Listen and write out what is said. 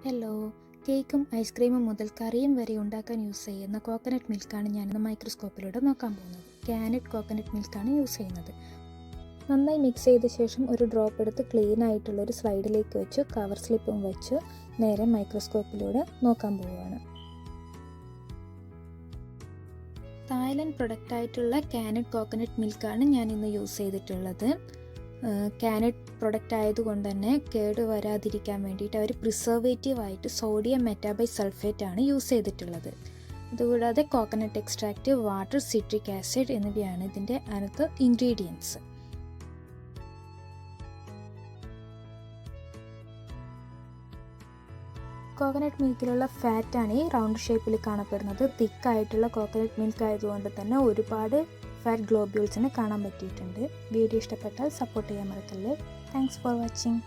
Hello, കേക്കും ഐസ്ക്രീമും മുതൽ കറിയും വരെ ഉണ്ടാക്കാൻ യൂസ് ചെയ്യുന്ന കോക്കനട്ട് മിൽക്കാണ് ഞാനിന്ന് മൈക്രോസ്കോപ്പിലൂടെ നോക്കാൻ പോകുന്നത്. കാനഡ് കോക്കനട്ട് മിൽക്കാണ് യൂസ് ചെയ്യുന്നത്. നന്നായി മിക്സ് ചെയ്ത ശേഷം ഒരു ഡ്രോപ്പ് എടുത്ത് ക്ലീൻ ആയിട്ടുള്ള ഒരു സ്ലൈഡിലേക്ക് വെച്ച് കവർ സ്ലിപ്പും വെച്ച് നേരെ മൈക്രോസ്കോപ്പിലൂടെ നോക്കാൻ പോവുകയാണ്. തായ്ലൻഡ് പ്രൊഡക്റ്റ് ആയിട്ടുള്ള കാനഡ് കോക്കനട്ട് മിൽക്കാണ് ഞാൻ ഇന്ന് യൂസ് ചെയ്തിട്ടുള്ളത്. കാനഡ് പ്രൊഡക്റ്റ് ആയതുകൊണ്ട് തന്നെ കേട് വരാതിരിക്കാൻ വേണ്ടിയിട്ട് അവർ പ്രിസർവേറ്റീവായിട്ട് സോഡിയം മെറ്റാബൈസൾഫേറ്റ് ആണ് യൂസ് ചെയ്തിട്ടുള്ളത്. അതുകൂടാതെ coconut extract, water, citric acid എന്നിവയാണ് ഇതിൻ്റെ അകത്ത് ഇൻഗ്രീഡിയൻസ്. കോക്കനട്ട് മിൽക്കിലുള്ള ഫാറ്റാണ് ഈ റൗണ്ട് ഷേപ്പിൽ കാണപ്പെടുന്നത്. തിക്കായിട്ടുള്ള കോക്കനട്ട് മിൽക്ക് ആയതുകൊണ്ട് തന്നെ ഒരുപാട് ഫാറ്റ് ഗ്ലോബ്യൂൾസിനെ കാണാൻ പറ്റിയിട്ടുണ്ട്. വീഡിയോ ഇഷ്ടപ്പെട്ടാൽ സപ്പോർട്ട് ചെയ്യാൻ മറക്കല്ലേ. Thanks for watching.